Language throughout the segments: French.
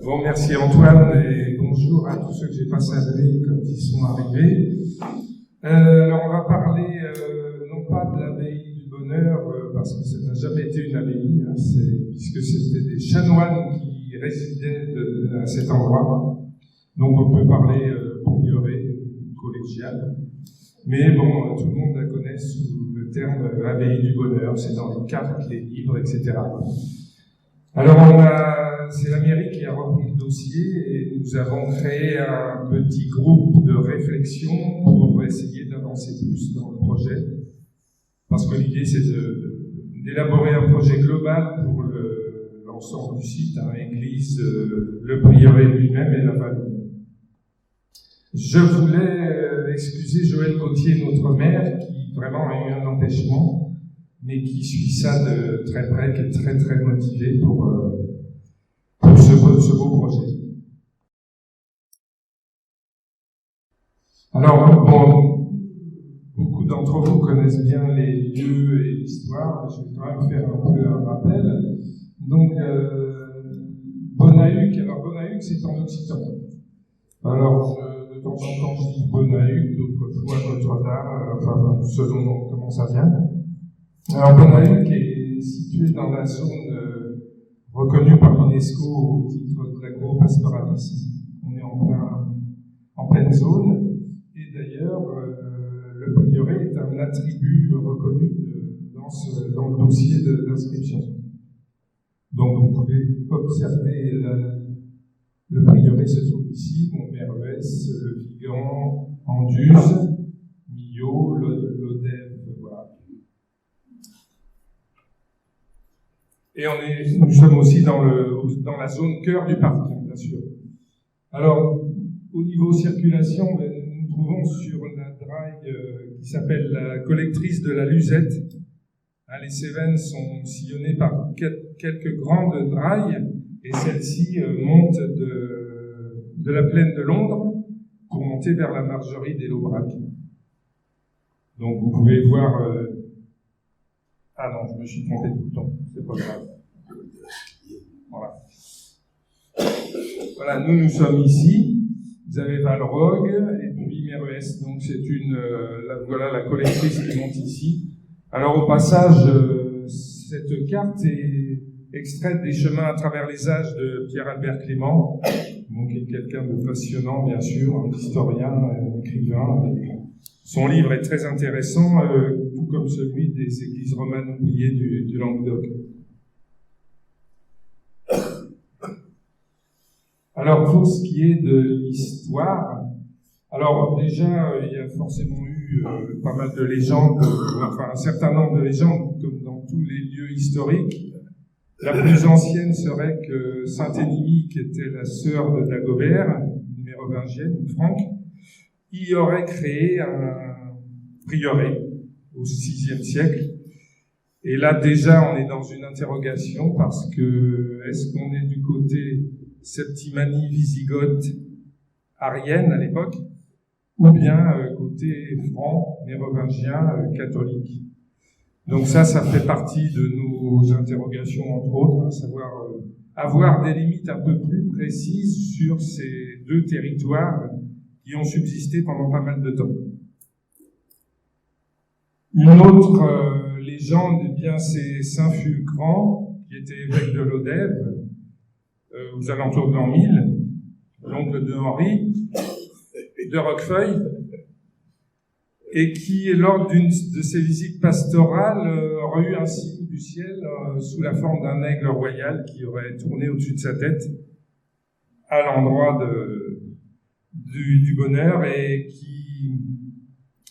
Bon, merci Antoine et bonjour à tous ceux que j'ai pas salués quand ils sont arrivés. Alors on va parler non pas de l'abbaye du Bonheur parce que ça n'a jamais été une abbaye, hein, puisque c'était des chanoines qui résidaient à cet endroit. Donc on peut parler prieuré, collégial. Mais bon, tout le monde la connaît sous le terme abbaye du Bonheur, c'est dans les cartes, les livres, etc. Alors c'est la mairie qui a repris le dossier et nous avons créé un petit groupe de réflexion pour essayer d'avancer plus dans le projet. Parce que l'idée c'est d'élaborer un projet global pour l'ensemble du site, hein, église, le prieuré lui-même et la vallée. Je voulais excuser Joël Gauthier, notre maire, qui vraiment a eu un empêchement, mais qui suit ça de très près, qui est très très motivé pour ce beau projet. Alors, bon, beaucoup d'entre vous connaissent bien les lieux et l'histoire, je vais quand même faire un peu un rappel. Donc, Bonahuc, c'est en occitan. Alors, de temps en temps, je dis Bonahuc, d'autres fois Notre-Dame, enfin, selon comment ça vient. Alors, Bonahuc est situé dans la zone reconnue par l'UNESCO au titre de l'agro-pastoralisme. On est en pleine zone, et d'ailleurs, le prieuré est un attribut reconnu dans le dossier d'inscription. Donc, vous pouvez observer le prieuré se trouve ici, Montmerlès, Le Vigan, Anduze, Millau, Lodève, voilà. Et nous sommes aussi dans la zone cœur du parc, bien sûr. Alors, au niveau circulation, nous nous trouvons sur la draille qui s'appelle la collectrice de la Luzette. Les Cévennes sont sillonnées par quelques grandes drailles, et celle-ci monte de la plaine de Londres pour monter vers la margerie des Laubrac. Donc vous pouvez voir... Ah non, je me suis trompé de bouton, c'est pas grave. Voilà. Voilà, nous sommes ici. Vous avez Valrogue et puis Merlès. Donc c'est voilà la collectrice qui monte ici. Alors au passage, cette carte est extraite des chemins à travers les âges de Pierre-Albert Clément, donc qui est quelqu'un de passionnant, bien sûr, un historien, un écrivain. Son livre est très intéressant, tout comme celui des églises romanes oubliées du Languedoc. Alors, pour ce qui est de l'histoire, alors déjà, il y a forcément eu pas mal de légendes, enfin un certain nombre de légendes, comme dans tous les lieux historiques. La plus ancienne serait que Sainte-Énimie, qui était la sœur de Dagobert, une mérovingienne, une franque, y aurait créé un prieuré au VIe siècle. Et là, déjà, on est dans une interrogation parce que est-ce qu'on est du côté Septimanie wisigoth arienne à l'époque, ou bien côté franc, mérovingien, catholique. Donc ça fait partie de nos interrogations, entre autres, à savoir avoir des limites un peu plus précises sur ces deux territoires qui ont subsisté pendant pas mal de temps. Une autre légende, eh bien, c'est Saint Fulcran, qui était évêque de Lodève, aux alentours de l'an 1000, l'oncle de Henri, de Roquefeuille, et qui, lors d'une de ses visites pastorales, aurait eu un signe du ciel sous la forme d'un aigle royal qui aurait tourné au-dessus de sa tête à l'endroit du bonheur, et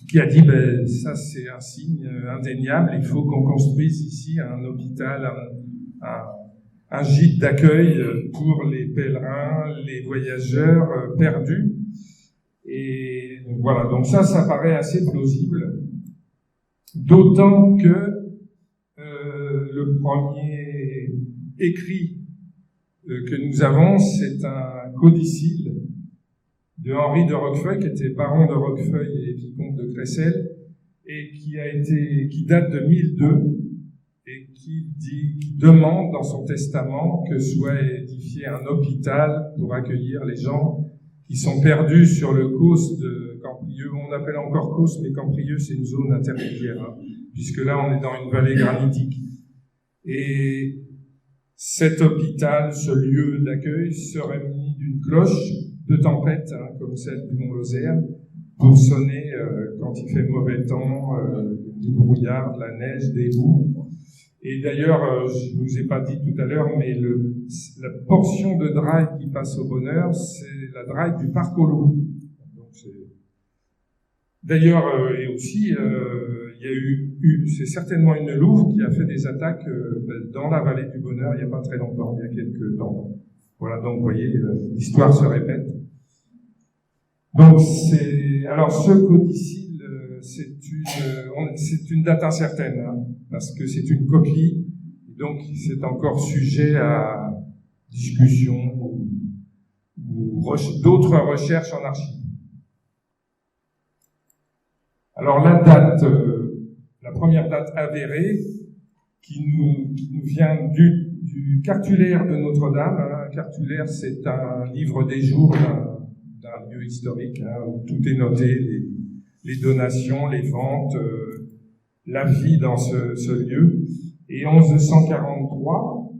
qui a dit ça c'est un signe indéniable, il faut qu'on construise ici un hôpital, un gîte d'accueil pour les pèlerins, les voyageurs perdus. Et voilà, donc ça paraît assez plausible, d'autant que le premier écrit que nous avons, c'est un codicille de Henri de Roquefeuille, qui était baron de Roquefeuille et vicomte de Cressel, et qui date de 1002, et qui demande dans son testament que soit édifié édifier un hôpital pour accueillir les gens qui sont perdus sur le causse de Camprieux. On appelle encore causse, mais Camprieux, c'est une zone intermédiaire, hein, puisque là, on est dans une vallée granitique. Et cet hôpital, ce lieu d'accueil, serait muni d'une cloche de tempête, hein, comme celle du Mont-Lozère, pour sonner quand il fait mauvais temps, du brouillard, de la neige, des boues. Et d'ailleurs, je ne vous ai pas dit tout à l'heure, mais la portion de drague qui passe au Bonheur, c'est la drague du parc aux loups. D'ailleurs, et aussi, il y a eu, c'est certainement une louve qui a fait des attaques dans la vallée du Bonheur il n'y a pas très longtemps, il y a quelques temps. Voilà, donc vous voyez, l'histoire se répète. Donc alors ce codicile, c'est une date incertaine, hein, parce que c'est une copie, donc c'est encore sujet à discussion ou d'autres recherches en archives. Alors la date, la première date avérée, qui nous vient du cartulaire de Notre-Dame. Hein. Un cartulaire, c'est un livre des jours d'un lieu historique, hein, où tout est noté, les donations, les ventes, la vie dans ce lieu. Et en 1143,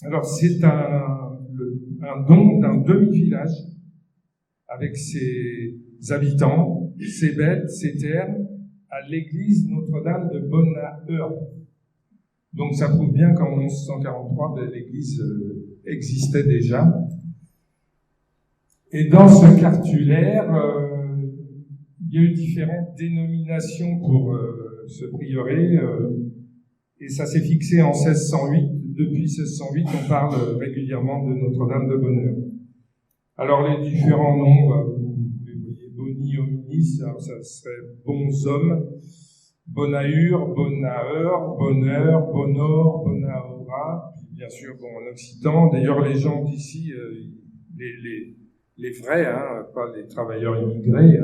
alors c'est un don d'un demi-village avec ses habitants, ses bêtes, ses terres, à l'église Notre-Dame de Bonaheur. Donc ça prouve bien qu'en 1143, l'église existait déjà. Et dans ce cartulaire, il y a eu différentes dénominations pour ce prieuré, et ça s'est fixé en 1608. Depuis 1608, on parle régulièrement de Notre-Dame de Bonheur. Alors les différents noms, vous les voyez, Boni Hominis, alors ça serait bons hommes, Bonahur, Bonaheur, Bonheur, Bonor, Bonaora, puis bien sûr, bon, en occitan. D'ailleurs, les gens d'ici, les vrais, hein, pas les travailleurs immigrés,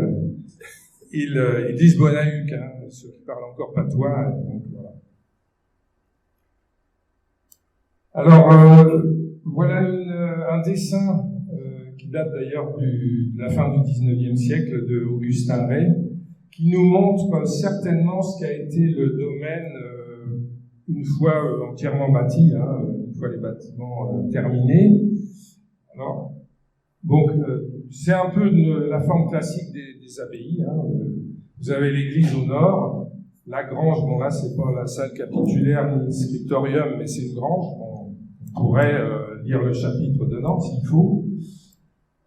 ils disent Bonahuc, hein, ceux qui parlent encore patois. Donc, voilà. Alors, voilà un dessin qui date d'ailleurs de la fin du XIXe siècle de Augustin Rey, qui nous montre certainement ce qu'a été le domaine une fois entièrement bâti, hein, une fois les bâtiments terminés. Alors, donc, c'est un peu la forme classique des abbayes. Hein. Vous avez l'église au nord, la grange, bon là c'est pas la salle capitulaire ni le scriptorium, mais c'est une grange, on pourrait lire le chapitre dedans s'il faut.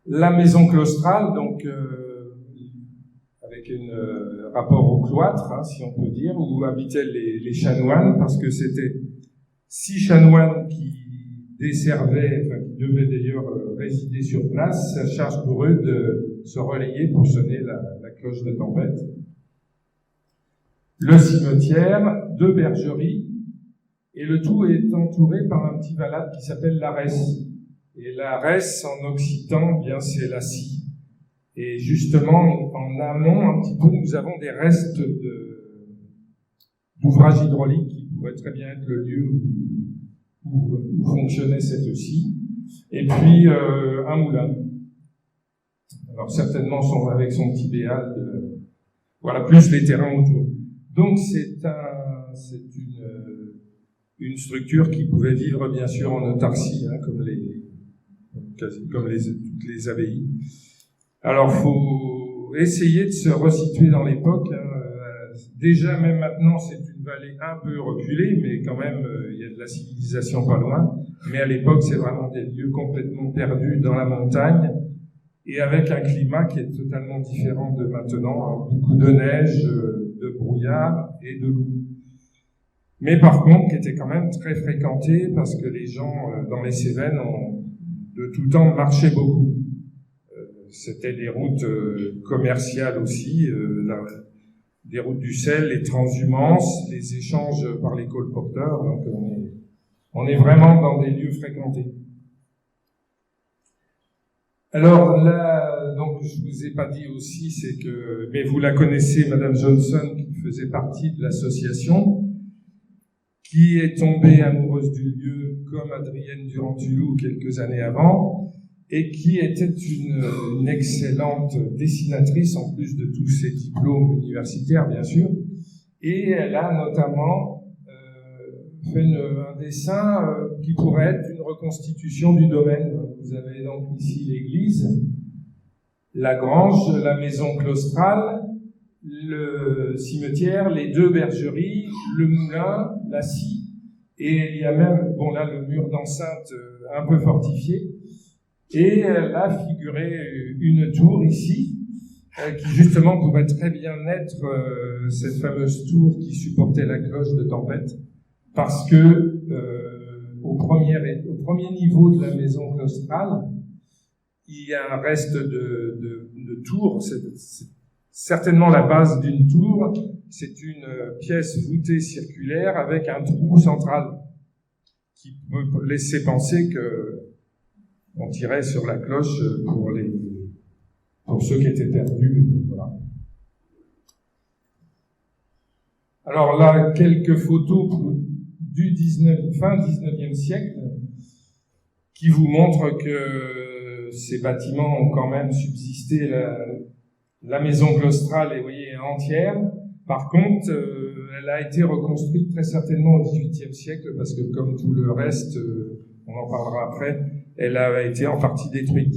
La maison claustrale, donc avec un rapport au cloître, hein, si on peut dire, où habitaient les chanoines, parce que c'était 6 chanoines qui desservaient, enfin qui devaient d'ailleurs résider sur place, ça charge pour eux de se relayer pour sonner la cloche de tempête. Le cimetière, 2 bergeries, et le tout est entouré par un petit valade qui s'appelle l'Arès. Et l'Arès, en occitan, bien c'est la scie. Et justement, en amont, un petit peu, nous avons des restes d'ouvrages hydrauliques qui pourraient très bien être le lieu où fonctionnait cette scie. Et puis, un moulin. Alors, certainement, avec son petit béal, voilà, plus les terrains autour. Donc, c'est une structure qui pouvait vivre, bien sûr, en autarcie, hein, comme toutes les abbayes. Alors, faut essayer de se resituer dans l'époque. Hein. Déjà, même maintenant, c'est une vallée un peu reculée, mais quand même, il y a de la civilisation pas loin. Mais à l'époque, c'est vraiment des lieux complètement perdus dans la montagne, et avec un climat qui est totalement différent de maintenant. Hein. Beaucoup de neige, de brouillard et de loup. Mais par contre, qui était quand même très fréquenté, parce que les gens dans les Cévennes ont de tout temps marché beaucoup. C'était des routes commerciales aussi, des routes du sel, les transhumances, les échanges par les colporteurs. Donc on est vraiment dans des lieux fréquentés. Alors là, donc je vous ai pas dit aussi, c'est que, mais vous la connaissez, Madame Johnson, qui faisait partie de l'association, qui est tombée amoureuse du lieu comme Adrienne Durand-Tulloux quelques années avant, et qui était une excellente dessinatrice, en plus de tous ses diplômes universitaires, bien sûr. Et elle a notamment fait un dessin qui pourrait être une reconstitution du domaine. Vous avez donc ici l'église, la grange, la maison claustrale, le cimetière, les 2 bergeries, le moulin, la scie, et il y a même, bon là, le mur d'enceinte un peu fortifié, et là figurait une tour ici, qui justement pourrait très bien être cette fameuse tour qui supportait la cloche de tempête, parce que au premier niveau de la maison claustrale, il y a un reste de tour, c'est certainement la base d'une tour, c'est une pièce voûtée circulaire avec un trou central qui peut laisser penser que on tirait sur la cloche pour ceux qui étaient perdus. Voilà. Alors là, quelques photos du fin 19e siècle qui vous montrent que ces bâtiments ont quand même subsisté. La maison claustrale est, vous voyez, entière. Par contre, elle a été reconstruite très certainement au XVIIIe siècle parce que, comme tout le reste, on en parlera après, elle a été en partie détruite.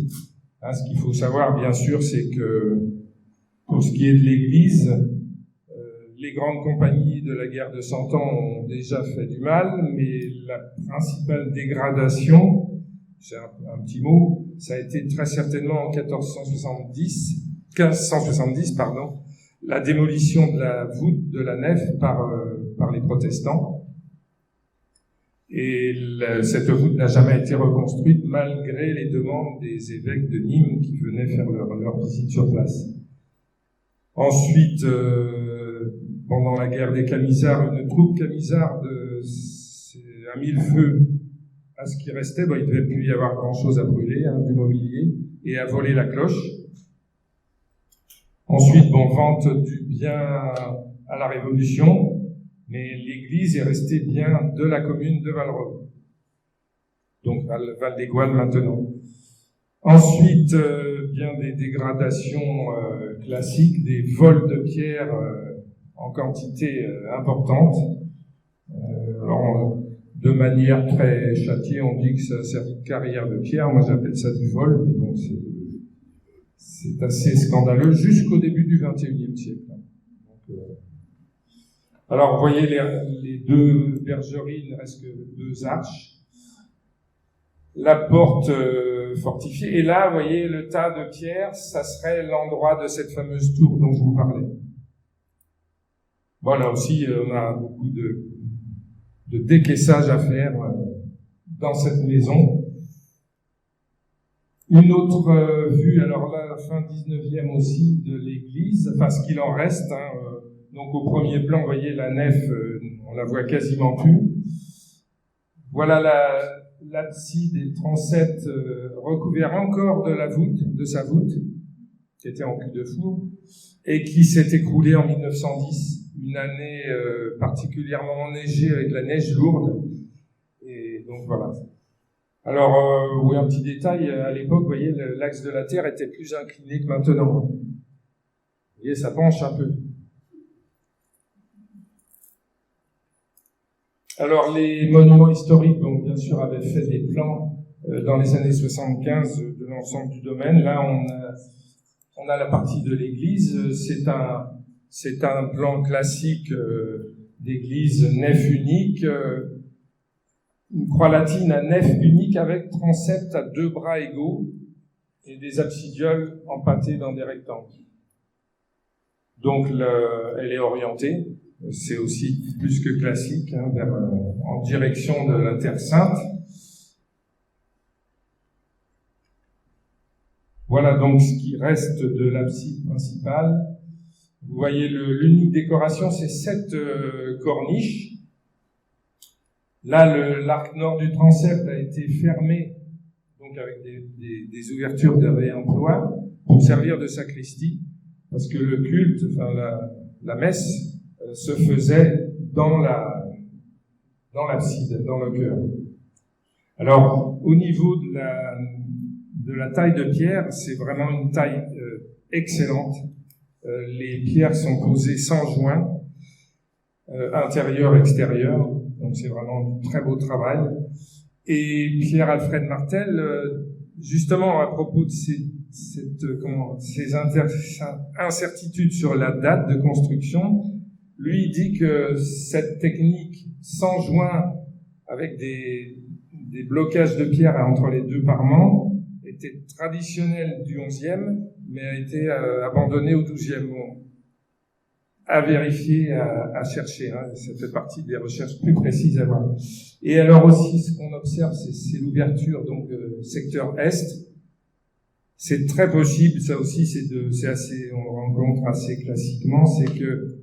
Hein, ce qu'il faut savoir, bien sûr, c'est que pour ce qui est de l'église, les grandes compagnies de la guerre de 100 ans ont déjà fait du mal, mais la principale dégradation, c'est un petit mot, ça a été très certainement en 1570, la démolition de la voûte de la nef par les protestants. Et cette voûte n'a jamais été reconstruite malgré les demandes des évêques de Nîmes qui venaient faire leur visite sur place. Ensuite, pendant la guerre des Camisards, une troupe camisarde a mis le feu à ce qui restait. Il ne devait plus y avoir grand-chose à brûler, du mobilier, et à voler la cloche. Ensuite, vente du bien à la Révolution, mais l'église est restée bien de la commune de Valreux, donc Val-des-Gouales maintenant. Ensuite, bien des dégradations classiques, des vols de pierres en quantité importante. Alors, de manière très châtiée, on dit que ça a servi de carrière de pierre. Moi, j'appelle ça du vol, mais bon, c'est assez scandaleux jusqu'au début du XXIe siècle. Donc, alors, vous voyez les 2 bergeries, il ne reste que 2 arches. La porte fortifiée. Et là, vous voyez, le tas de pierres, ça serait l'endroit de cette fameuse tour dont je vous parlais. Bon, là aussi, on a beaucoup de décaissage à faire dans cette maison. Une autre vue, alors là, la fin 19e aussi, de l'église, enfin, ce qu'il en reste, donc au premier plan, vous voyez, la nef, on la voit quasiment plus. Voilà l'abside et le transept recouvert encore de sa voûte, qui était en cul de four, et qui s'est écroulée en 1910, une année particulièrement enneigée avec la neige lourde. Et donc voilà. Alors, oui, un petit détail, à l'époque, vous voyez, l'axe de la Terre était plus incliné que maintenant. Vous voyez, ça penche un peu. Alors, les monuments historiques, donc, bien sûr, avaient fait des plans dans les années 75 de l'ensemble du domaine. Là, on a la partie de l'église. C'est un plan classique d'église nef unique, une croix latine à nef unique avec transept à 2 bras égaux et des absidioles empâtées dans des rectangles. Donc, elle est orientée. C'est aussi plus que classique, en direction de la Terre Sainte. Voilà donc ce qui reste de l'abside principale. Vous voyez l'unique décoration, c'est 7 corniches. Là, l'arc nord du transept a été fermé, donc avec des ouvertures de réemploi, pour servir de sacristie, parce que le culte, enfin la messe, se faisait dans dans l'abside, dans le chœur. Alors, au niveau de la taille de pierre, c'est vraiment une taille excellente. Les pierres sont posées sans joint, intérieur, extérieur, donc c'est vraiment un très beau travail. Et Pierre-Alfred Martel, justement à propos de ces incertitudes sur la date de construction, lui dit que cette technique sans joint, avec des blocages de pierre entre les deux parements, était traditionnelle du XIe, mais a été abandonnée au XIIe. Bon, à vérifier, à chercher, hein. Ça fait partie des recherches plus précises à voir. Et alors aussi, ce qu'on observe, c'est l'ouverture, donc secteur Est. C'est très possible, ça aussi, c'est assez, on le rencontre assez classiquement, c'est que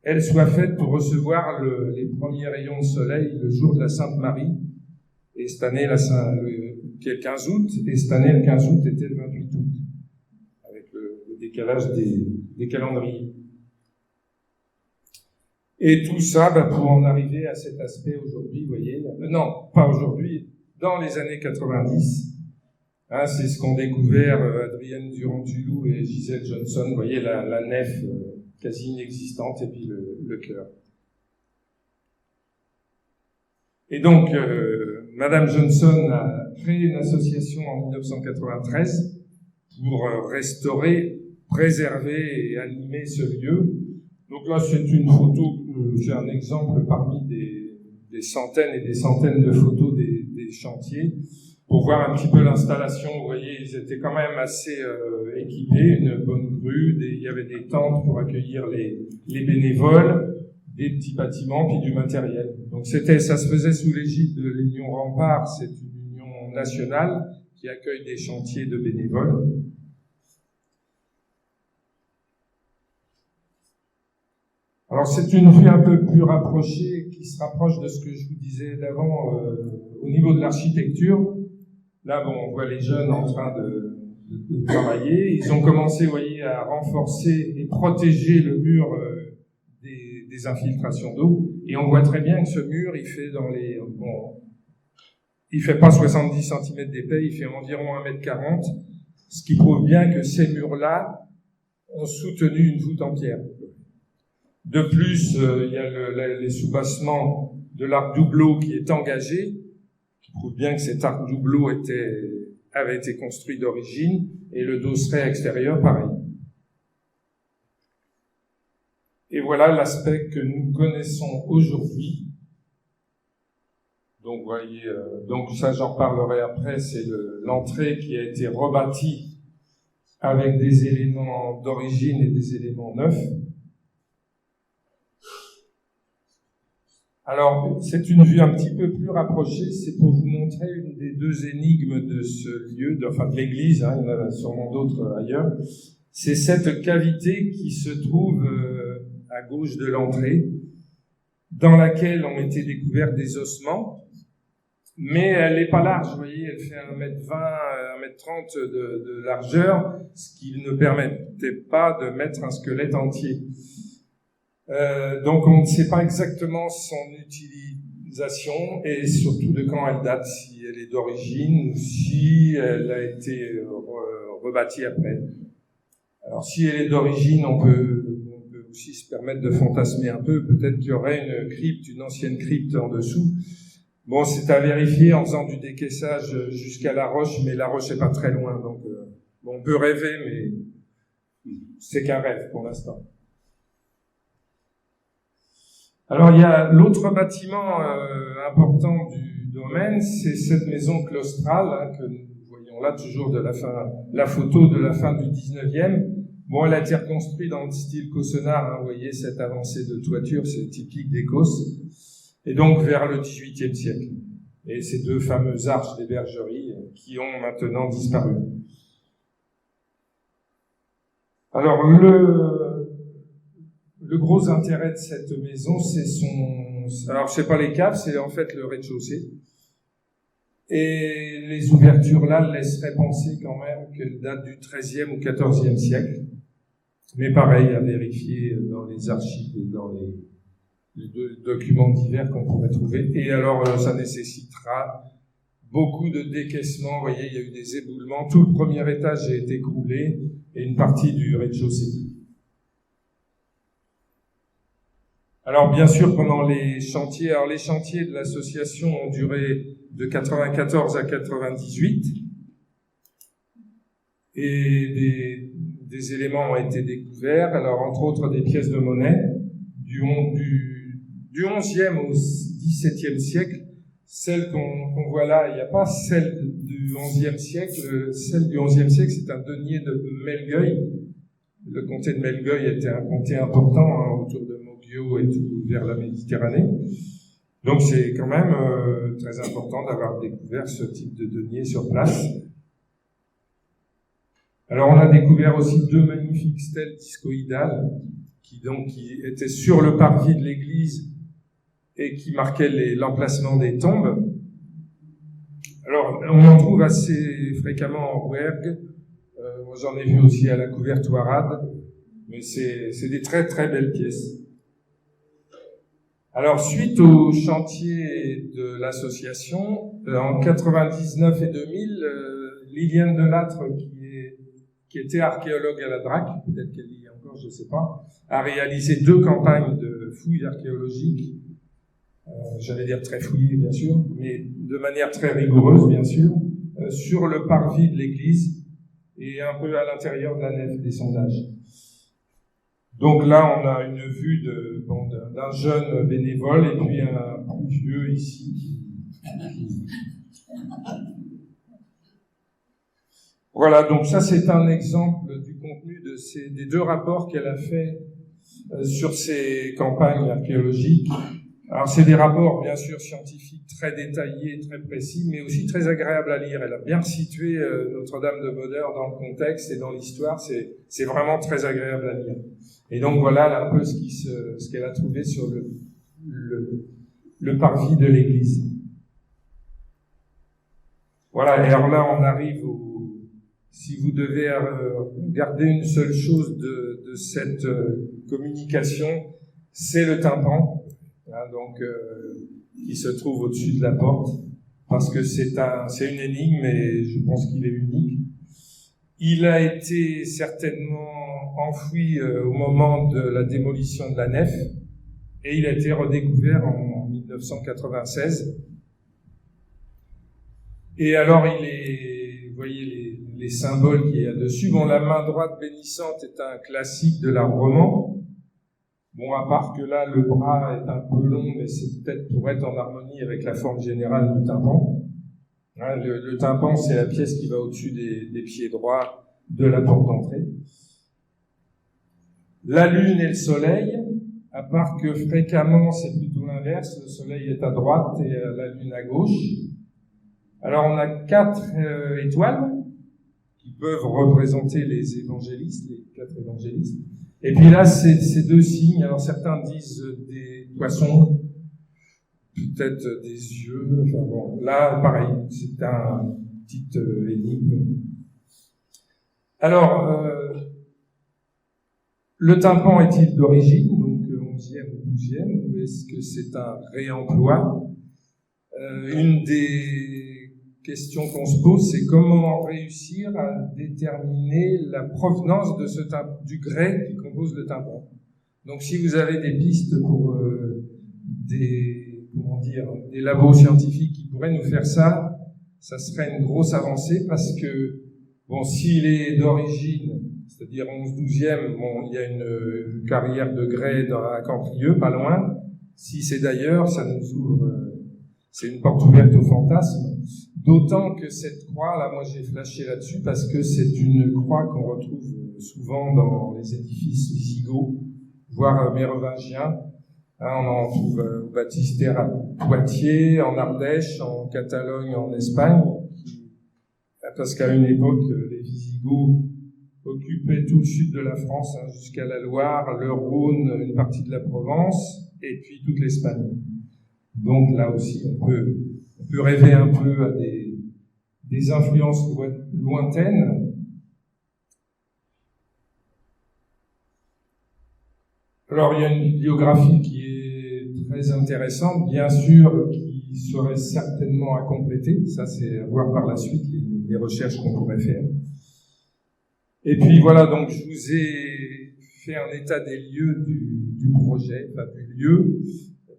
elle soit faite pour recevoir les premiers rayons de soleil le jour de la Sainte Marie. Et cette année, qui est le 15 août, et cette année, le 15 août était le 28 août, avec le décalage des calendriers. Et tout ça, pour en arriver à cet aspect aujourd'hui, vous voyez, non, pas aujourd'hui, dans les années 90, hein, c'est ce qu'ont découvert Adrienne Durand-Tulloux et Gisèle Johnson, vous voyez, la nef quasi inexistante, et puis le chœur. Et donc, Madame Johnson a créé une association en 1993 pour restaurer, préserver et animer ce lieu. Donc là, c'est une photo, j'ai un exemple parmi des centaines et des centaines de photos des chantiers, pour voir un petit peu l'installation. Vous voyez, ils étaient quand même assez équipés, une bonne grue, il y avait des tentes pour accueillir les bénévoles, des petits bâtiments, puis du matériel. Donc ça se faisait sous l'égide de l'Union Rempart, c'est une union nationale qui accueille des chantiers de bénévoles. Alors c'est une vue un peu plus rapprochée, qui se rapproche de ce que je vous disais d'avant au niveau de l'architecture. Là, bon, on voit les jeunes en train de travailler. Ils ont commencé, vous voyez, à renforcer et protéger le mur des infiltrations d'eau. Et on voit très bien que ce mur, il fait il fait pas 70 cm d'épais, il fait environ 1,40 m, ce qui prouve bien que ces murs-là ont soutenu une voûte en pierre. De plus, il y a les soubassements de l'arc doubleau qui est engagé, qui prouve bien que cet arc doubleau avait été construit d'origine, et le dosseret extérieur, pareil. Et voilà l'aspect que nous connaissons aujourd'hui. Donc, vous voyez, donc ça, j'en parlerai après, c'est l'entrée qui a été rebâtie avec des éléments d'origine et des éléments neufs. Alors, c'est une vue un petit peu plus rapprochée, c'est pour vous montrer une des deux énigmes de ce lieu, de l'église, hein, il y en a sûrement d'autres ailleurs. C'est cette cavité qui se trouve à gauche de l'entrée, dans laquelle ont été découverts des ossements, mais elle n'est pas large, vous voyez, elle fait 1,20 m, 1,30 m de largeur, ce qui ne permettait pas de mettre un squelette entier. Donc on ne sait pas exactement son utilisation et surtout de quand elle date, si elle est d'origine ou si elle a été rebâtie après. Alors si elle est d'origine, on peut aussi se permettre de fantasmer un peu, peut-être qu'il y aurait une ancienne crypte en dessous. Bon, c'est à vérifier en faisant du décaissage jusqu'à la roche, mais la roche n'est pas très loin, donc on peut rêver, mais c'est qu'un rêve pour l'instant. Alors, il y a l'autre bâtiment important du domaine, c'est cette maison claustrale, hein, que nous voyons là toujours la photo de la fin du 19e. Bon, elle a été reconstruite dans le style Cosenard, hein, vous voyez cette avancée de toiture, c'est typique d'Écosse, et donc vers le 18e siècle. Et ces deux fameuses arches des bergeries qui ont maintenant disparu. Alors, le gros intérêt de cette maison, c'est alors c'est pas les caves, c'est en fait le rez-de-chaussée. Et les ouvertures là laisseraient penser quand même qu'elles datent du XIIIe ou XIVe siècle. Mais pareil, à vérifier dans les archives et dans documents divers qu'on pourrait trouver. Et alors, ça nécessitera beaucoup de décaissements. Vous voyez, il y a eu des éboulements. Tout le premier étage a été écroulé et une partie du rez-de-chaussée. Alors, bien sûr, pendant les chantiers de l'association ont duré de 94 à 98 et des éléments ont été découverts. Alors, entre autres, des pièces de monnaie du 11e au 17e siècle. Celle qu'on voit là, il n'y a pas celle du 11e siècle. Celle du 11e siècle, c'est un denier de Melgueil. Le comté de Melgueil était un comté important autour de Moguio et tout vers la Méditerranée. Donc c'est quand même très important d'avoir découvert ce type de denier sur place. Alors on a découvert aussi 2 magnifiques stèles discoïdales qui étaient sur le parvis de l'église et qui marquaient l'emplacement des tombes. Alors on en trouve assez fréquemment en Rouergue. Moi j'en ai vu aussi à la Couvertoirade, mais c'est des très très belles pièces. Alors, suite au chantier de l'association, en 99 et 2000, Liliane Delattre, qui était archéologue à la DRAC, peut-être qu'elle y est encore, je ne sais pas, a réalisé 2 campagnes de fouilles archéologiques, j'allais dire très fouillées, bien sûr, mais de manière très rigoureuse, bien sûr, sur le parvis de l'église et un peu à l'intérieur de la nef, des sondages. Donc là, on a une vue d'un jeune bénévole et puis un plus vieux ici. Voilà, donc ça c'est un exemple du contenu des 2 rapports qu'elle a fait sur ces campagnes archéologiques. Alors c'est des rapports bien sûr scientifiques très détaillés, très précis, mais aussi très agréables à lire. Elle a bien situé Notre-Dame de Bodeur dans le contexte et dans l'histoire. C'est vraiment très agréable à lire. Et donc voilà un peu ce qu'elle a trouvé sur le parvis de l'église. Voilà, et alors là on arrive si vous devez garder une seule chose de cette communication, c'est le tympan, qui se trouve au-dessus de la porte, parce que c'est une énigme et je pense qu'il est unique. Il a été certainement enfoui au moment de la démolition de la nef et il a été redécouvert en 1996. Et alors vous voyez les symboles qu'il y a dessus. Bon, la main droite bénissante est un classique de l'art roman. Bon, à part que là, le bras est un peu long, mais c'est peut-être pour être en harmonie avec la forme générale du tympan. Hein, le tympan, c'est la pièce qui va au-dessus des pieds droits de la porte d'entrée. La lune et le soleil, à part que fréquemment, c'est plutôt l'inverse. Le soleil est à droite et la lune à gauche. Alors, on a 4 étoiles qui peuvent représenter les évangélistes, les 4 évangélistes. Et puis là, ces 2 signes. Alors, certains disent des poissons, peut-être des yeux. Enfin bon, là, pareil, c'est un petit énigme. Alors, le tympan est-il d'origine, donc 11e ou 12e, ou est-ce que c'est un réemploi? Une des question qu'on se pose, c'est comment réussir à déterminer la provenance de du grès qui compose le tympan. Donc, si vous avez des pistes pour des labos scientifiques qui pourraient nous faire ça, ça serait une grosse avancée parce que, bon, s'il est d'origine, c'est-à-dire 11-12e, bon, il y a une carrière de grès à Camprieux, pas loin. Si c'est d'ailleurs, ça nous ouvre, c'est une porte ouverte au fantasme. D'autant que cette croix, là, moi j'ai flashé là-dessus parce que c'est une croix qu'on retrouve souvent dans les édifices visigoths, voire mérovingiens. Hein, on en trouve au baptistère à Poitiers, en Ardèche, en Catalogne, en Espagne, parce qu'à une époque, les Visigoths occupaient tout le sud de la France, hein, jusqu'à la Loire, le Rhône, une partie de la Provence, et puis toute l'Espagne. Donc là aussi, on peut rêver un peu à des influences lointaines. Alors, il y a une bibliographie qui est très intéressantes, bien sûr, qui seraient certainement à compléter. Ça, c'est à voir par la suite les recherches qu'on pourrait faire. Et puis voilà, donc je vous ai fait un état des lieux du projet, enfin du lieu.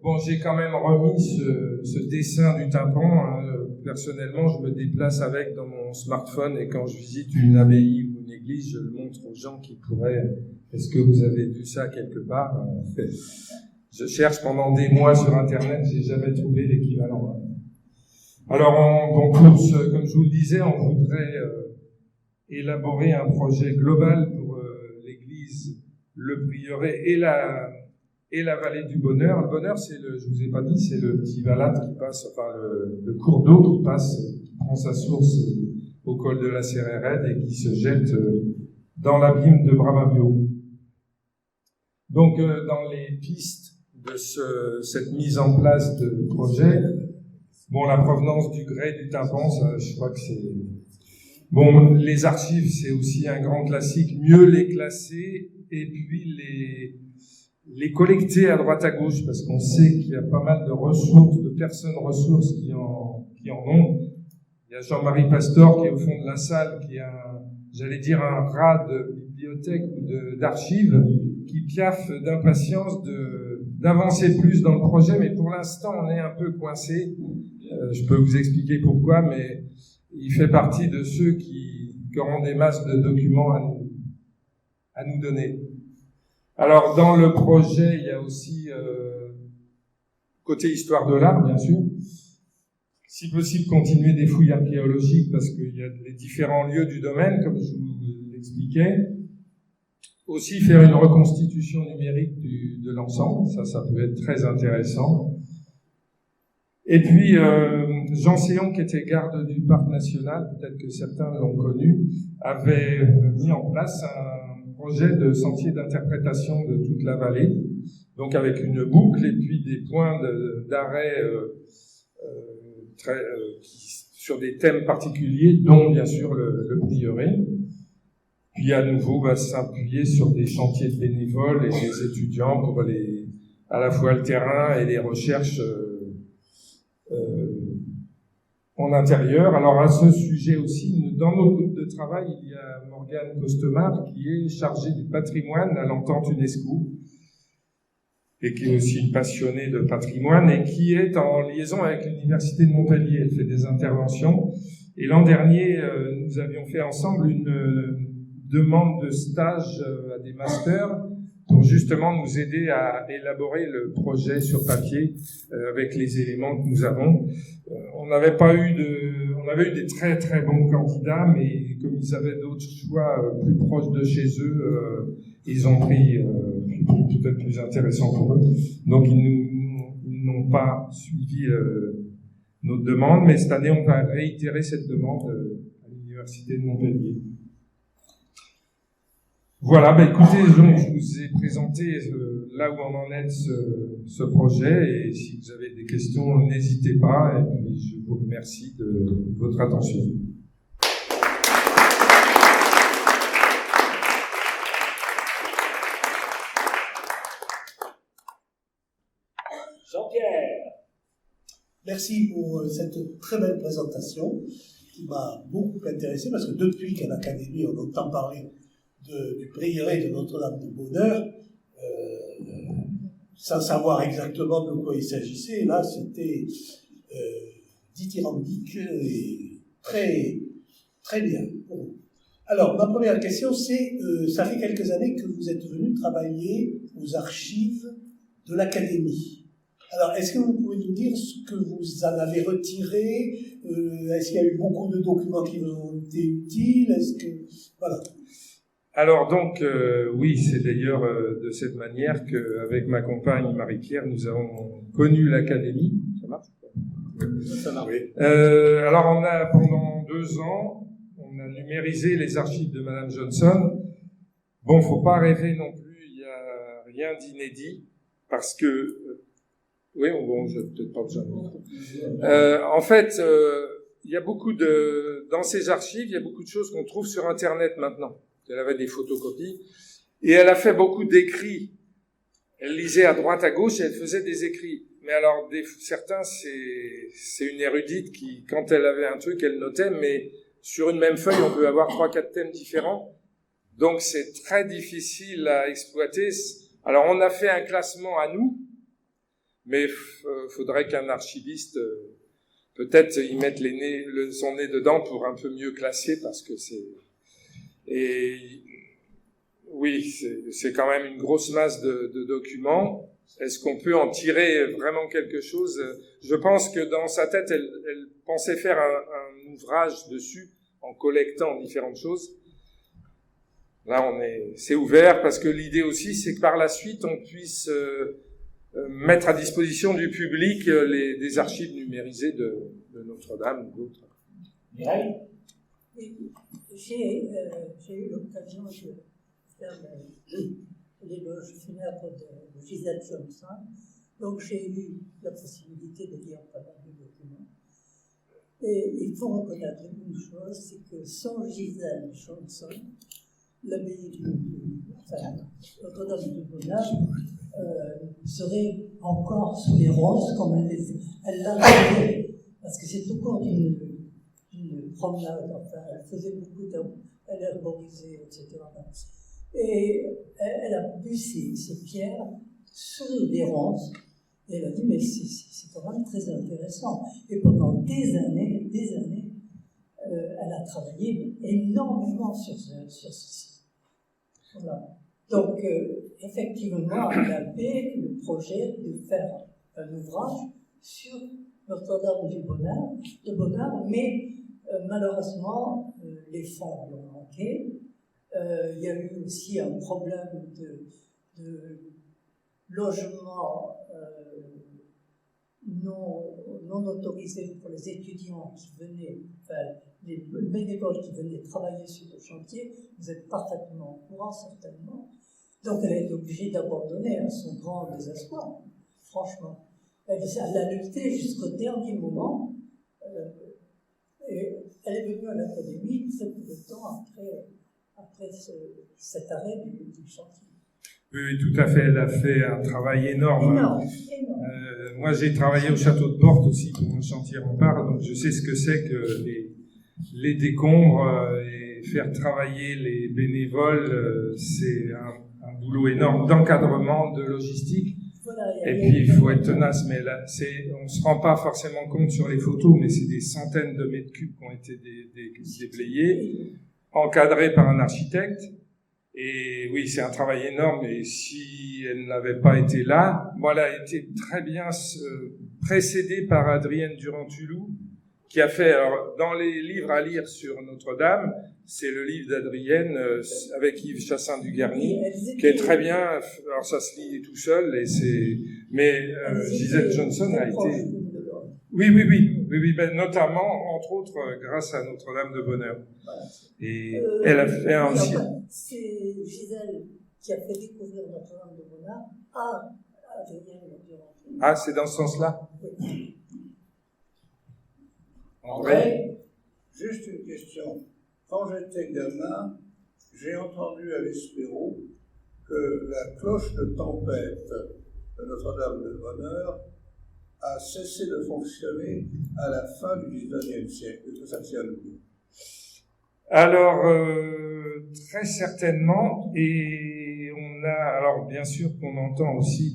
Bon, j'ai quand même remis ce dessin du tympan. Hein. Personnellement, je me déplace avec dans mon smartphone et quand je visite une abbaye ou une église, je le montre aux gens qui pourraient. Est-ce que vous avez vu ça quelque part? Je cherche pendant des mois sur Internet, j'ai jamais trouvé l'équivalent. Alors, comme je vous le disais, on voudrait élaborer un projet global pour l'église, le prieuré et la vallée du Bonheur. Le Bonheur, je vous ai pas dit, c'est le petit Valate qui passe, enfin le cours d'eau qui passe, qui prend sa source au col de la Cérérède et qui se jette dans l'abîme de Bramavio. Donc, dans les pistes de cette mise en place de projet, bon, la provenance du grès du tympan, ça, je crois que c'est... Bon, les archives, c'est aussi un grand classique. Mieux les classer et puis les collecter à droite à gauche, parce qu'on sait qu'il y a pas mal de ressources, de personnes ressources qui en ont. Il y a Jean-Marie Pastor qui est au fond de la salle, qui a, j'allais dire, un rat de bibliothèque ou d'archives, qui piaffe d'impatience d'avancer plus dans le projet, mais pour l'instant, on est un peu coincé. Je peux vous expliquer pourquoi, mais il fait partie de ceux qui auront des masses de documents à nous donner. Alors, dans le projet, il y a aussi, côté histoire de l'art, bien sûr, si possible, continuer des fouilles archéologiques, parce qu'il y a les différents lieux du domaine, comme je vous l'expliquais. Aussi, faire une reconstitution numérique de l'ensemble, ça peut être très intéressant. Et puis, Jean Séon, qui était garde du parc national, peut-être que certains l'ont connu, avait mis en place un projet de sentier d'interprétation de toute la vallée, donc avec une boucle et puis des points d'arrêt sur des thèmes particuliers, dont bien sûr le prieuré. Puis à nouveau, va s'appuyer sur des chantiers de bénévoles et des étudiants pour à la fois le terrain et les recherches en intérieur. Alors à ce sujet aussi, dans nos groupes de travail, il y a Morgane Costemar qui est chargée du patrimoine à l'entente UNESCO et qui est aussi une passionnée de patrimoine et qui est en liaison avec l'Université de Montpellier. Elle fait des interventions. Et l'an dernier, nous avions fait ensemble une demande de stage à des masters pour justement nous aider à élaborer le projet sur papier avec les éléments que nous avons. On avait eu des très très bons candidats, mais comme ils avaient d'autres choix plus proches de chez eux, ils ont pris peut-être plus intéressant pour eux. Donc ils n'ont pas suivi notre demande, mais cette année on va réitérer cette demande à l'Université de Montpellier. Voilà, écoutez, donc, je vous ai présenté là où on en est ce projet, et si vous avez des questions, n'hésitez pas, et puis je vous remercie de votre attention. Jean-Pierre. Merci pour cette très belle présentation qui m'a beaucoup intéressé, parce que depuis qu'à l'Académie on entend parler du prieuré de Notre-Dame de Bonheur, sans savoir exactement de quoi il s'agissait. Là, c'était dithyrambique et très, très bien. Bon. Alors, ma première question, c'est, ça fait quelques années que vous êtes venu travailler aux archives de l'Académie. Alors, est-ce que vous pouvez nous dire ce que vous en avez retiré? Est-ce qu'il y a eu beaucoup de documents qui vous ont été utiles? Voilà. Alors donc, oui, c'est d'ailleurs de cette manière qu'avec ma compagne Marie-Pierre, nous avons connu l'Académie. Ça marche? Ça marche. Oui. Alors pendant 2 ans, on a numérisé les archives de Madame Johnson. Bon, faut pas rêver non plus, il y a rien d'inédit, parce que... oui, bon, je peut-être pas besoin de micro. En fait, il y a beaucoup dans ces archives, il y a beaucoup de choses qu'on trouve sur Internet maintenant. Elle avait des photocopies, et elle a fait beaucoup d'écrits Elle lisait à droite, à gauche et elle faisait des écrits. Mais alors, certains, c'est une érudite qui, quand elle avait un truc, elle notait, mais sur une même feuille, on peut avoir 3-4 thèmes différents. Donc, c'est très difficile à exploiter. Alors, on a fait un classement à nous, mais faudrait qu'un archiviste, peut-être, y mette son nez dedans pour un peu mieux classer, parce que et oui, c'est quand même une grosse masse de documents. Est-ce qu'on peut en tirer vraiment quelque chose? Je pense que dans sa tête, elle pensait faire un ouvrage dessus, en collectant différentes choses. Là, c'est ouvert, parce que l'idée aussi, c'est que par la suite, on puisse mettre à disposition du public des archives numérisées de Notre-Dame ou d'autres. J'ai eu l'occasion de faire l'éloge funèbre de Gisèle Johnson, donc j'ai eu la possibilité de lire pas mal de documents. Et il faut reconnaître une chose, c'est que sans Gisèle Johnson, l'abbaye Notre-Dame du Bonheur serait encore sous les roses comme elle l'a fait, parce que c'est au cours d'une promenade, enfin, elle faisait beaucoup elle herborisait, etc. Et elle a vu ces pierres sous des ronces, et elle a dit, mais c'est quand même très intéressant. Et pendant des années, elle a travaillé énormément sur ceci. Voilà. Donc, effectivement, elle avait le projet de faire un ouvrage sur Notre-Dame du Bonheur, mais malheureusement, les fonds lui ont manqué. Il y a eu aussi un problème de logement non autorisé pour les étudiants qui venaient, enfin, les bénévoles qui venaient travailler sur le chantier. Vous êtes parfaitement au courant, certainement. Donc, elle a été obligée d'abandonner, à son grand désespoir, franchement. Elle a lutté jusqu'au dernier moment. Et elle est venue à l'académie très peu de temps après cet arrêt du chantier. Oui, tout à fait. Elle a fait un travail énorme. Énorme. Moi, j'ai travaillé au château de Portes aussi pour un chantier rempart, donc je sais ce que c'est que les décombres et faire travailler les bénévoles, c'est un boulot énorme d'encadrement, de logistique. Voilà, et puis, il faut être tenace, mais là, on ne se rend pas forcément compte sur les photos, mais c'est des centaines de mètres cubes qui ont été déblayés, encadrés par un architecte. Et oui, c'est un travail énorme, et si elle n'avait pas été là, moi, elle a été très bien précédée par Adrienne Durand-Tulou, qui a fait, alors, dans les livres à lire sur Notre-Dame, c'est le livre d'Adrienne avec Yves Chassin-Dugarny, qui est très bien. Alors ça se lit tout seul, mais Gisèle Johnson a été. Oui, ben, notamment, entre autres, grâce à Notre-Dame de Bonheur. Et elle a fait aussi. C'est Gisèle qui a fait découvrir Notre-Dame de Bonheur à Adrienne Durand-Tulou. Ah, c'est dans ce sens-là. Oui. André, juste une question. Quand j'étais gamin, j'ai entendu à l'Espérou que la cloche de tempête de Notre-Dame de Bonheur a cessé de fonctionner à la fin du XIXe siècle. Est-ce que ça tient le coup? Alors, très certainement, et alors bien sûr qu'on entend aussi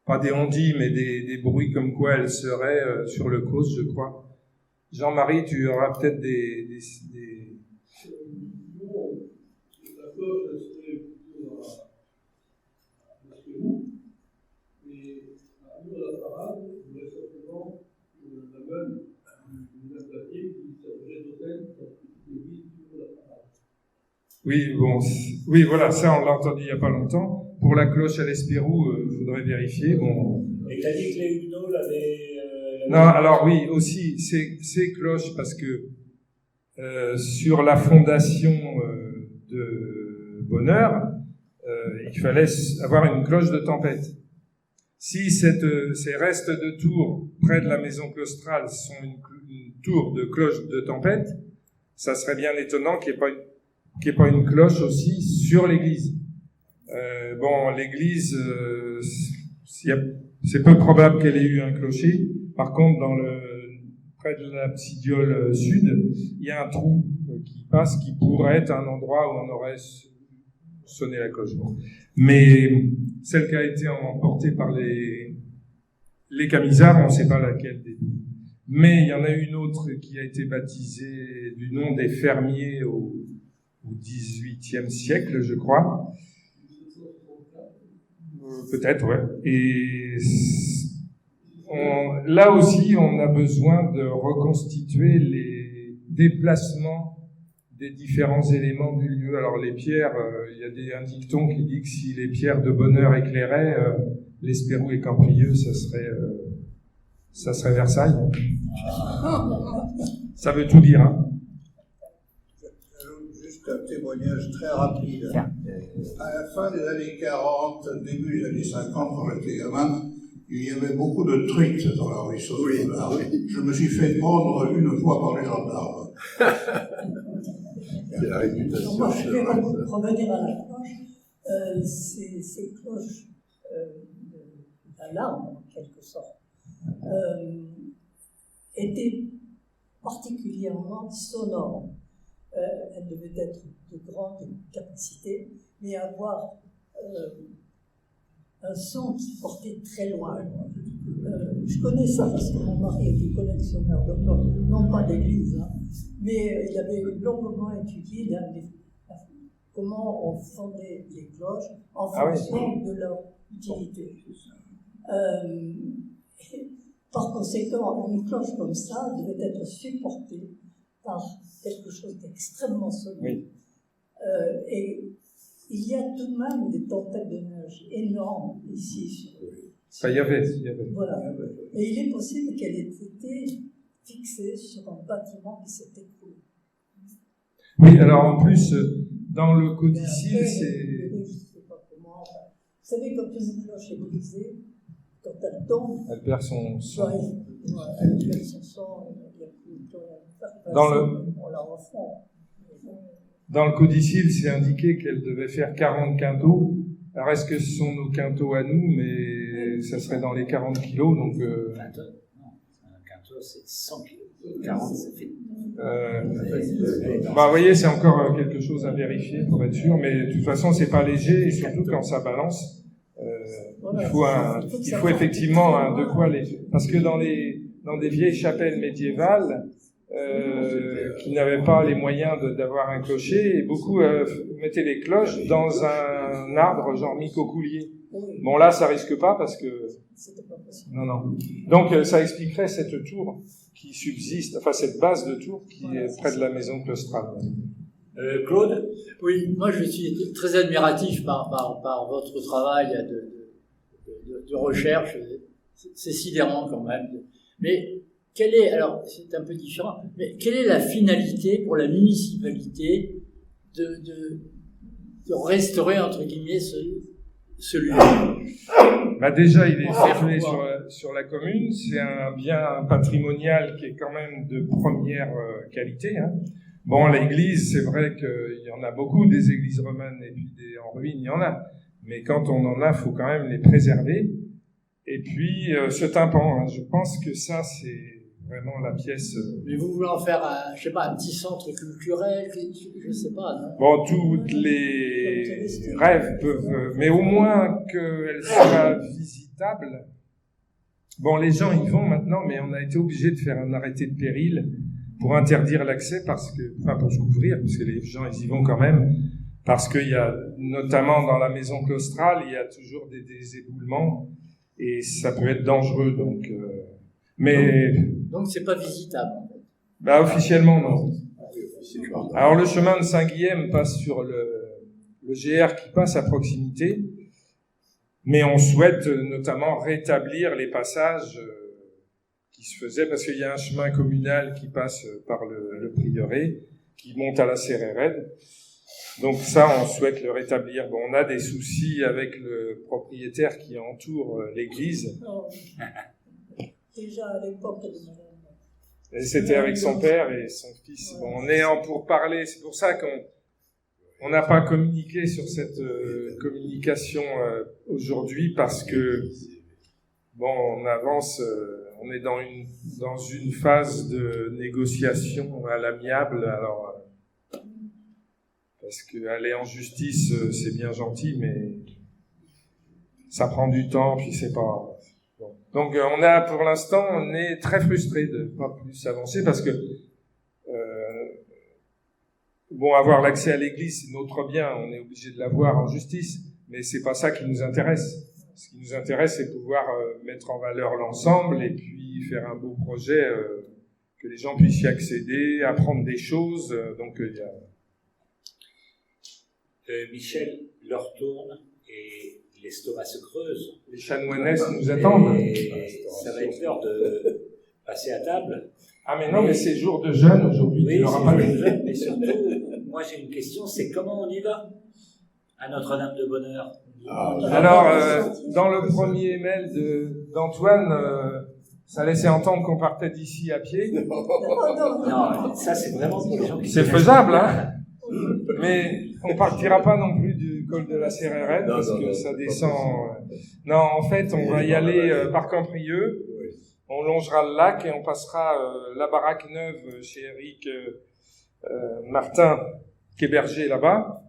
pas des on-dit, mais des bruits comme quoi elle serait sur le Causse, je crois. Jean-Marie, tu auras peut-être des... Non, la cloche, elle serait plutôt à l'Espérou, mais à nous, à la parade, on aurait simplement la même du plapier qui servirait d'hôtel pour l'église de la parade. Oui, bon, oui, voilà, ça on l'a entendu il n'y a pas longtemps. Pour la cloche à l'Espérou, il faudrait vérifier. Bon. Et t'as dit que les Huguenots l'avaient... Non, alors oui, aussi, ces cloches, parce que sur la fondation de Bonheur, il fallait avoir une cloche de tempête. Si ces restes de tours près de la maison claustrale sont une tour de cloche de tempête, ça serait bien étonnant qu'il n'y ait pas une cloche aussi sur l'église. Bon, l'église, c'est peu probable qu'elle ait eu un clocher. Par contre, près de l'absidiole sud, il y a un trou qui passe, qui pourrait être un endroit où on aurait sonné la cloche. Mais celle qui a été emportée par les Camisards, on ne sait pas laquelle des deux. Mais il y en a une autre qui a été baptisée du nom des fermiers au XVIIIe siècle, je crois. Peut-être, ouais. Et là aussi, on a besoin de reconstituer les déplacements des différents éléments du lieu. Alors les pierres, il y a un dicton qui dit que si les pierres de bonheur éclairaient, l'Espérou et Camprieux, ça serait Versailles. Ça veut tout dire, hein. Juste un témoignage très rapide. À la fin des années 40, début des années 50, quand j'étais gamin, il y avait beaucoup de truites dans la ruisseau. Je me suis fait prendre une fois par les gendarmes. C'est la réputation. Moi, je vais revenir à la cloche. Ces cloches d'alarme, en quelque sorte, étaient particulièrement sonores. Elles devaient être de grande capacité, mais avoir un son qui portait très loin. Je connais ça parce que mon mari était collectionneur de cloches, non pas d'église, hein, mais il avait longuement étudié comment on fondait les cloches en fonction de leur utilité. Par conséquent, une cloche comme ça devait être supportée par quelque chose d'extrêmement solide. Oui. Et il y a tout de même des tempêtes de neige énormes ici. Il y avait. Voilà. Et il est possible qu'elle ait été fixée sur un bâtiment qui s'est écroulé. Oui, alors en plus, dans le codicile, c'est... Je ne sais pas comment. Vous savez, quand une cloche est brisée, quand elle tombe, elle perd son son. Elle perd son son, il n'y a plus rien à faire. On la refond. Dans le codicile, c'est indiqué qu'elle devait faire 40 quintaux. Alors, est-ce que ce sont nos quintaux à nous, mais ça serait dans les 40 kilos, donc... Non, un quinto, c'est 100 kilos. 40, ça fait... vous voyez, c'est encore quelque chose à vérifier pour être sûr, mais de toute façon, c'est pas léger, et surtout quand ça balance, il faut effectivement de quoi les... Parce que dans des vieilles chapelles médiévales, qui n'avaient pas les moyens d'avoir un clocher, et beaucoup mettaient les cloches dans un arbre genre micocoulier. Bon, là, ça risque pas parce que... Non. Donc, ça expliquerait cette tour qui subsiste, enfin, cette base de tour qui est près de la maison claustrale. Claude ? Oui, moi, je suis très admiratif par votre travail de recherche. C'est sidérant quand même. Mais alors, c'est un peu différent, mais quelle est la finalité pour la municipalité de restaurer, entre guillemets, ce lieu? Déjà, il est situé sur la commune. C'est un bien patrimonial qui est quand même de première qualité, hein. Bon, l'église, c'est vrai qu'il y en a beaucoup, des églises romanes, et puis en ruine, il y en a. Mais quand on en a, il faut quand même les préserver. Et puis, ce tympan, hein, je pense que ça, c'est vraiment la pièce... Mais vous voulez en faire, un petit centre culturel, je sais pas, non? Bon, toutes les rêves peuvent... mais au moins qu'elles soient visitables. Bon, les gens y vont maintenant, mais on a été obligé de faire un arrêté de péril pour interdire l'accès, pour se couvrir, parce que les gens, ils y vont quand même, parce qu'il y a, notamment dans la maison claustrale, il y a toujours des éboulements, et ça peut être dangereux, donc... Donc c'est pas visitable, en fait. Officiellement, non. Alors, le chemin de Saint-Guilhem passe sur le GR qui passe à proximité, mais on souhaite notamment rétablir les passages qui se faisaient, parce qu'il y a un chemin communal qui passe par le prieuré, qui monte à la Cérérède. Donc ça, on souhaite le rétablir. Bon, on a des soucis avec le propriétaire qui entoure l'église. Déjà à l'époque de madame. Et c'était avec son père et son fils. Bon, on est en pourparlers. C'est pour ça on n'a pas communiqué sur cette communication aujourd'hui parce que bon, on avance, on est dans une phase de négociation à l'amiable. Alors parce que aller en justice, c'est bien gentil, mais ça prend du temps, puis c'est pas. Bon. Donc pour l'instant, on est très frustrés de pas plus avancer parce que bon, avoir l'accès à l'église, c'est notre bien, on est obligé de l'avoir en justice, mais c'est pas ça qui nous intéresse. Ce qui nous intéresse, c'est pouvoir mettre en valeur l'ensemble et puis faire un beau projet, que les gens puissent y accéder, apprendre des choses. Donc, il y a... Michel, l'heure tourne et l'estomac se creuse. Les chanoinesses nous attendent. Et ça va être l'heure de passer à table. Ah mais non, mais c'est jour de jeûne aujourd'hui, oui, tu n'auras pas le jeûne, mais surtout, moi j'ai une question, c'est comment on y va à Notre-Dame de Bonheur? Alors, dans le premier mail d'Antoine, ça laissait entendre qu'on partait d'ici à pied. Non, ça c'est vraiment pour les gens qui... C'est faisable, hein. Mais on partira pas non plus du col de la Cérérède parce que ça descend. Non, en fait, on va y aller par Camprieux. On longera le lac et on passera la baraque neuve chez Eric Martin, qui est berger là-bas.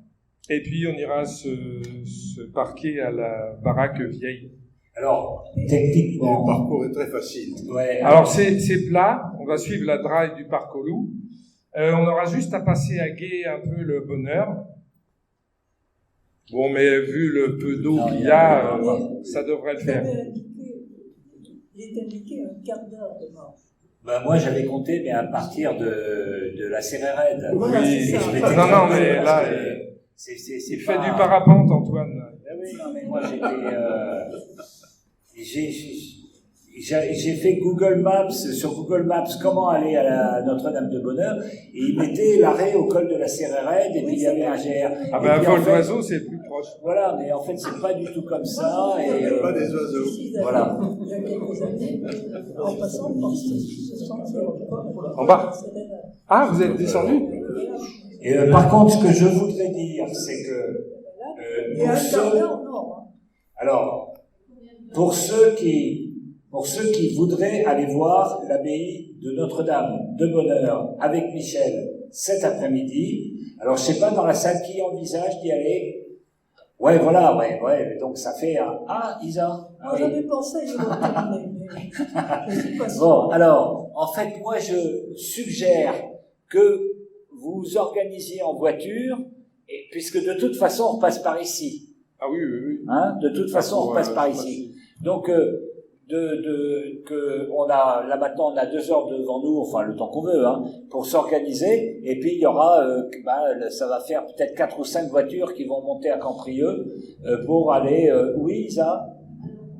Et puis on ira se parquer à la baraque vieille. Alors, techniquement... Le parcours est très facile. Ouais, alors c'est plat, on va suivre la drive du parc aux loups. On aura juste à passer à gué un peu le Bonheur. Bon, mais vu le peu d'eau qu'il y a, ça devrait le faire. Il est indiqué un quart d'heure de marche. Ben moi j'avais compté, mais à partir de la Cérérède. Voilà, Oui, c'est ça. non, non, mais là, c'est il pas... fait du parapente, Antoine. Ah oui, non, mais moi j'ai fait Google Maps, sur Google Maps, comment aller à la Notre-Dame de Bonheur, et il mettait l'arrêt au col de la Cérérède, et puis il y avait un GR. Ah ben, un vol d'oiseau, c'est plus proche. Voilà, mais en fait, c'est pas du tout comme ça, et... Pas des oiseaux. Voilà. Il y a quelques années, en passant par ce sentier En bas. Ah, vous êtes descendu? Et par contre, ce que je voudrais dire, c'est que... Et un quart d'heure, non. Alors, pour ceux qui voudraient aller voir l'abbaye de Notre-Dame de Bonheur avec Michel cet après-midi, alors je sais pas dans la salle qui envisage d'y aller. Ouais, voilà, ouais, donc ça fait un... Ah, Isa. Moi, j'avais pensé à y retourner, mais je suis pas sûre. Bon, alors, en fait, moi, je suggère que vous organisiez en voiture, et, puisque de toute façon, on repasse par ici. Ah oui, oui, oui. Hein, de toute façon, on repasse par ici. Donc, on a, là maintenant, on a 2 heures devant nous, enfin, le temps qu'on veut, hein, pour s'organiser, et puis il y aura, ça va faire peut-être 4 ou 5 voitures qui vont monter à Camprieux, pour aller, oui, Isa?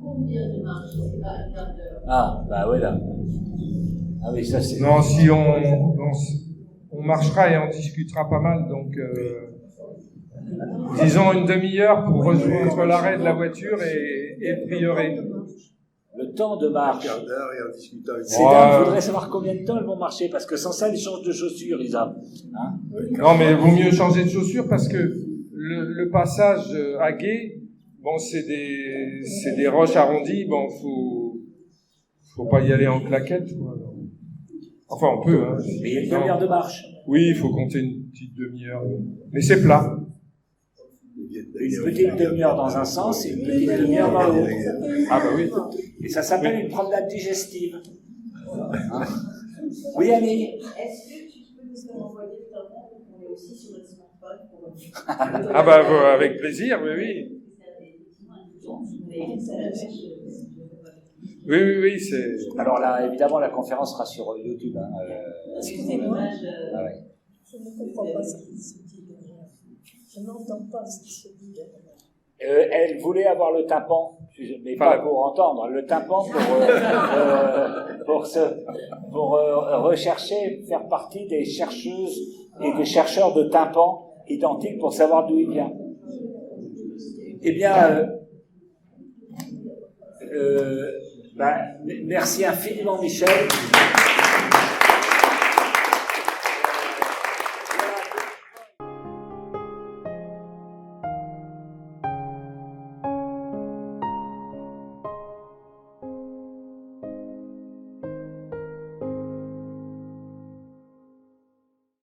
Combien de marches? C'est pas un quart d'heure. Ah, bah ouais, là. Ah oui, ça c'est... Non, si on marchera et on discutera pas mal, donc disons une demi-heure pour rejoindre entre l'arrêt de la voiture et le prieuré. Le temps de marche. Un quart d'heure et en discutant avec C'est dingue, je voudrais savoir combien de temps elles vont marcher, parce que sans ça, ils changent de chaussures, Isa. Hein? Non, mais il vaut mieux changer de chaussures parce que le passage à gué, bon, c'est des roches arrondies, bon, faut pas y aller en claquette, quoi. Enfin, on peut, hein. Mais il y a une demi-heure de marche. Oui, il faut compter une petite demi-heure. Mais c'est plat. Une petite demi-heure dans un sens et une petite demi-heure dans l'autre. Ah bah oui. Et ça s'appelle une promenade digestive. Hein? Oui, Annie? Est-ce que tu peux nous envoyer le tampon pour qu'on ait aussi sur notre smartphone pour... Ah bah avec plaisir, oui, oui. Oui, c'est... Alors là, évidemment, la conférence sera sur YouTube. Hein. Excusez-moi, Ah ouais. je ne comprends pas ce qui se dit derrière. Je n'entends pas ce qui se dit derrière. Elle voulait avoir le tympan, mais pas pour entendre, le tympan pour rechercher, faire partie des chercheuses et des chercheurs de tympans identiques pour savoir d'où il vient. Eh bien, merci infiniment, Michel.